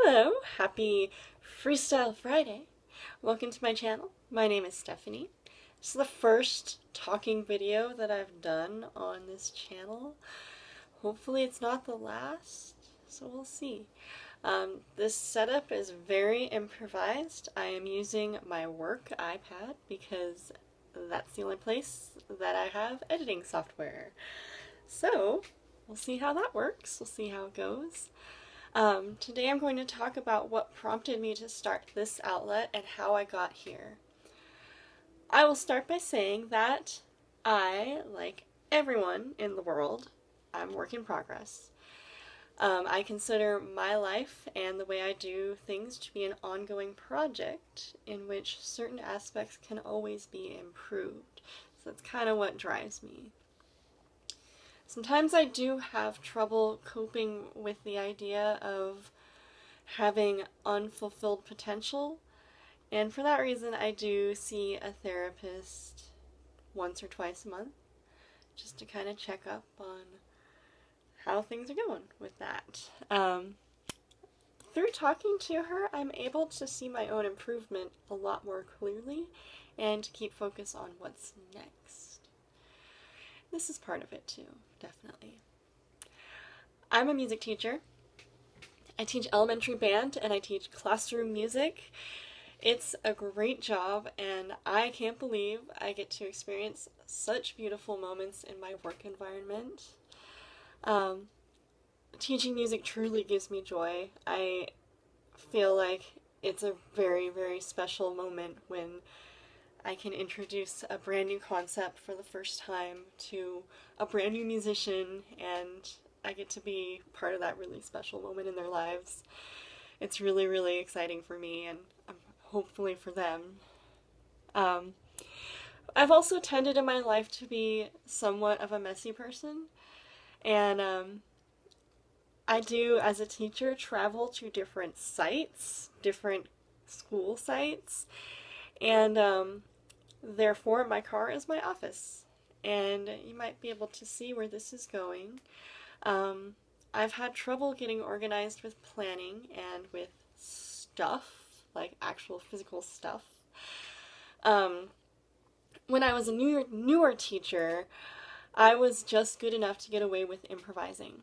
Hello, happy Freestyle Friday. Welcome to my channel. My name is Stephanie. This is the first talking video that I've done on this channel. Hopefully it's not the last, so we'll see. This setup is very improvised. I am using my work iPad because that's the only place that I have editing software. So we'll see how that works. We'll see how it goes. Today I'm going to talk about what prompted me to start this outlet and how I got here. I will start by saying that I, like everyone in the world, I'm a work in progress. I consider my life and the way I do things to be an ongoing project in which certain aspects can always be improved. So that's kind of what drives me. Sometimes I do have trouble coping with the idea of having unfulfilled potential, and for that reason I do see a therapist once or twice a month just to kind of check up on how things are going with that. Through talking to her, I'm able to see my own improvement a lot more clearly and keep focus on what's next. This is part of it too, definitely. I'm a music teacher. I teach elementary band and I teach classroom music. It's a great job and I can't believe I get to experience such beautiful moments in my work environment. Teaching music truly gives me joy. I feel like it's a very, very special moment when I can introduce a brand new concept for the first time to a brand new musician, and I get to be part of that really special moment in their lives. It's really, really exciting for me and hopefully for them. I've also tended in my life to be somewhat of a messy person, and I do, as a teacher, travel to different sites, different school sites, and therefore my car is my office. And you might be able to see where this is going. I've had trouble getting organized with planning and with stuff, like actual physical stuff. When I was a newer teacher, I was just good enough to get away with improvising.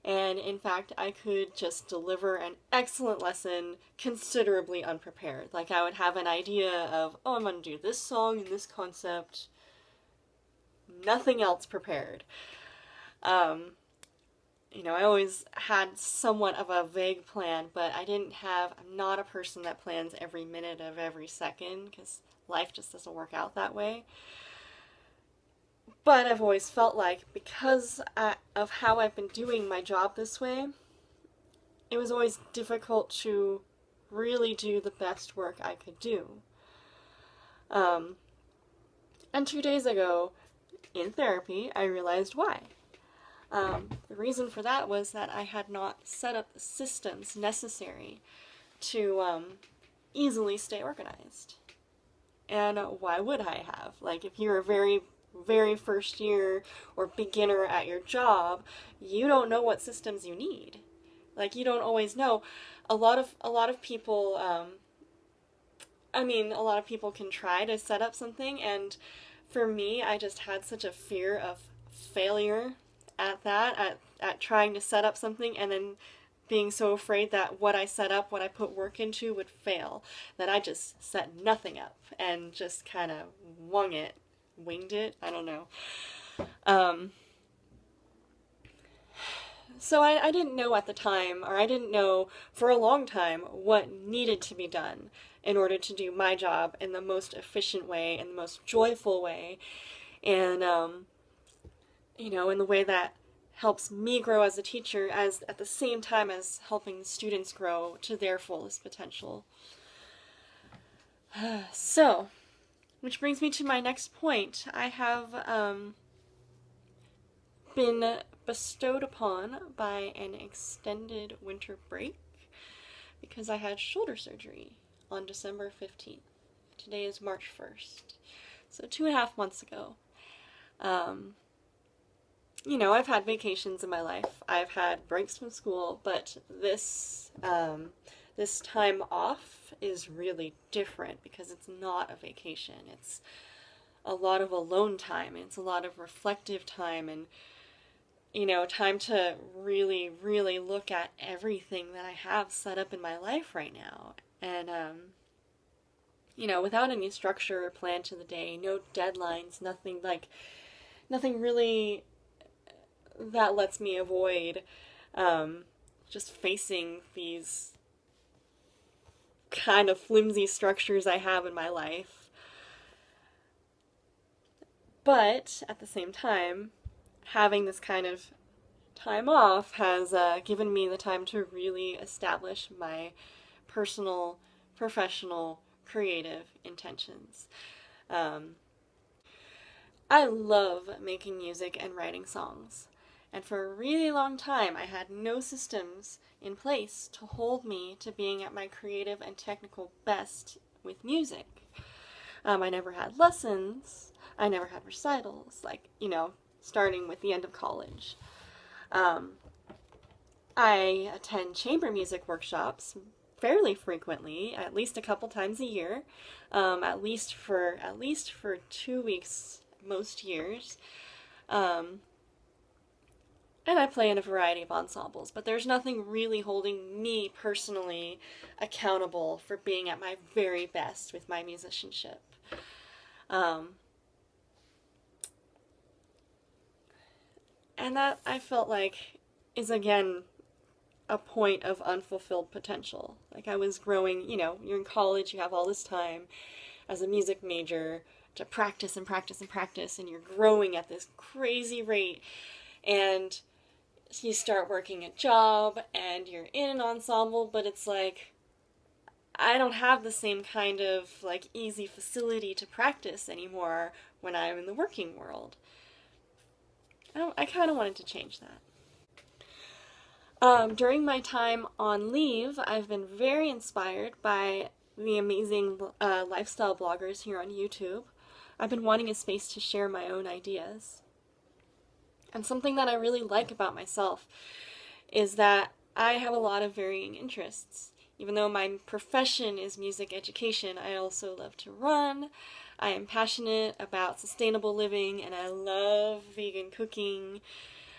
And in fact, I could just deliver an excellent lesson considerably unprepared. Like I would have an idea of, oh, I'm going to do this song and this concept. Nothing else prepared. I always had somewhat of a vague plan, but I'm not a person that plans every minute of every second because life just doesn't work out that way. But I've always felt like because of how I've been doing my job this way, it was always difficult to really do the best work I could do. And 2 days ago, in therapy, I realized why. The reason for that was that I had not set up the systems necessary to easily stay organized. And why would I have? Like, if you're a very first year or beginner at your job, you don't know what systems you need. Like, you don't always know. A lot of people, a lot of people can try to set up something, and for me, I just had such a fear of failure at trying to set up something and then being so afraid that what I set up, what I put work into would fail, that I just set nothing up and just kind of winged it, I don't know. So I didn't know at the time, or I didn't know for a long time what needed to be done in order to do my job in the most efficient way, in the most joyful way, and in the way that helps me grow as a teacher, as at the same time as helping students grow to their fullest potential. So, which brings me to my next point. I have been bestowed upon by an extended winter break because I had shoulder surgery on December 15th. Today is March 1st. So 2.5 months ago. I've had vacations in my life. I've had breaks from school, but this this time off is really different because it's not a vacation. It's a lot of alone time. It's a lot of reflective time and, time to really, really look at everything that I have set up in my life right now. And, without any structure or plan to the day, no deadlines, nothing really that lets me avoid just facing these kind of flimsy structures I have in my life. But at the same time, having this kind of time off has given me the time to really establish my personal, professional, creative intentions. I love making music and writing songs. And for a really long time, I had no systems in place to hold me to being at my creative and technical best with music. I never had lessons. I never had recitals, starting with the end of college. I attend chamber music workshops fairly frequently, at least a couple times a year, at least for 2 weeks most years. And I play in a variety of ensembles, but there's nothing really holding me personally accountable for being at my very best with my musicianship. And that, I felt like, is again a point of unfulfilled potential. Like, I was growing, you're in college, you have all this time as a music major to practice and practice and practice, and you're growing at this crazy rate, and you start working a job, and you're in an ensemble, but it's like, I don't have the same kind of, easy facility to practice anymore when I'm in the working world. I kind of wanted to change that. During my time on leave, I've been very inspired by the amazing lifestyle bloggers here on YouTube. I've been wanting a space to share my own ideas. And something that I really like about myself is that I have a lot of varying interests. Even though my profession is music education, I also love to run. I am passionate about sustainable living, and I love vegan cooking.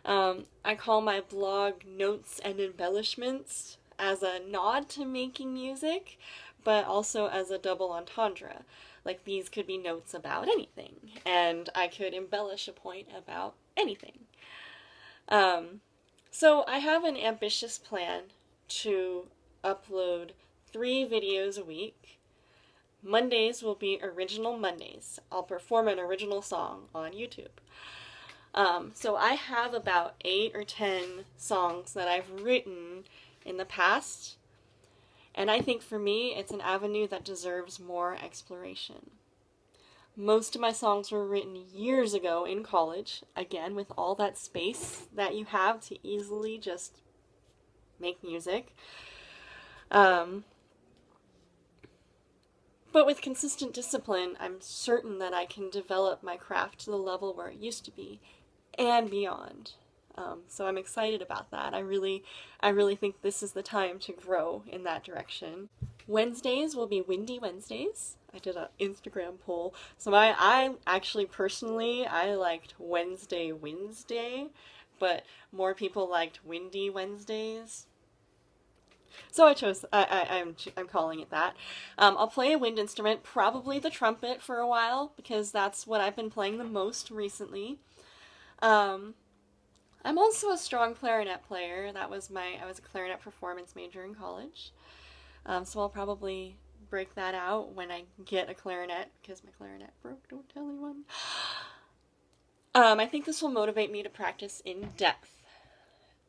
I call my blog Notes and Embellishments as a nod to making music, but also as a double entendre. Like, these could be notes about anything, and I could embellish a point about anything. So I have an ambitious plan to upload 3 videos a week. Mondays will be Original Mondays. I'll perform an original song on YouTube. So I have about 8 or 10 songs that I've written in the past, and I think for me it's an avenue that deserves more exploration. Most of my songs were written years ago in college, again with all that space that you have to easily just make music. But with consistent discipline, I'm certain that I can develop my craft to the level where it used to be, and beyond. So I'm excited about that. I really think this is the time to grow in that direction. Wednesdays will be Windy Wednesdays. I did an Instagram poll. So I actually personally, I liked Wednesday, but more people liked Windy Wednesdays. So I chose, I'm calling it that. I'll play a wind instrument, probably the trumpet for a while, because that's what I've been playing the most recently. I'm also a strong clarinet player. I was a clarinet performance major in college. So I'll probably break that out when I get a clarinet, because my clarinet broke, don't tell anyone. I think this will motivate me to practice in depth.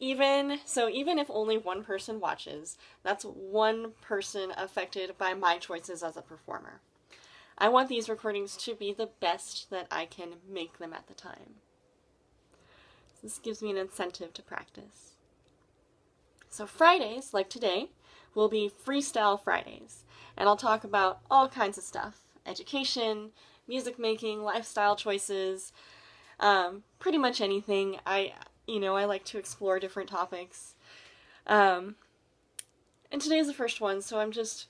Even if only one person watches, that's one person affected by my choices as a performer. I want these recordings to be the best that I can make them at the time. This gives me an incentive to practice. So Fridays, like today, will be Freestyle Fridays, and I'll talk about all kinds of stuff. Education, music making, lifestyle choices, pretty much anything. I like to explore different topics. And And today's the first one, so I'm just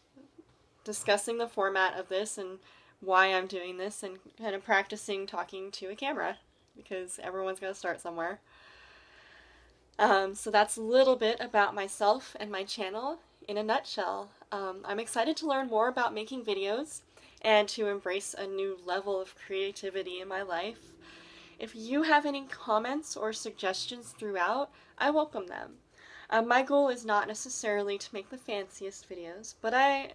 discussing the format of this and why I'm doing this and kind of practicing talking to a camera, because everyone's got to start somewhere. So that's a little bit about myself and my channel in a nutshell. I'm excited to learn more about making videos and to embrace a new level of creativity in my life. If you have any comments or suggestions throughout, I welcome them. My goal is not necessarily to make the fanciest videos, but I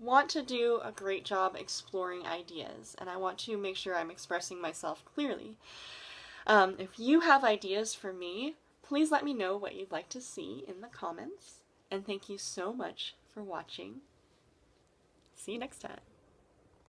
want to do a great job exploring ideas, and I want to make sure I'm expressing myself clearly. If you have ideas for me, please let me know what you'd like to see in the comments, and thank you so much for watching. See you next time.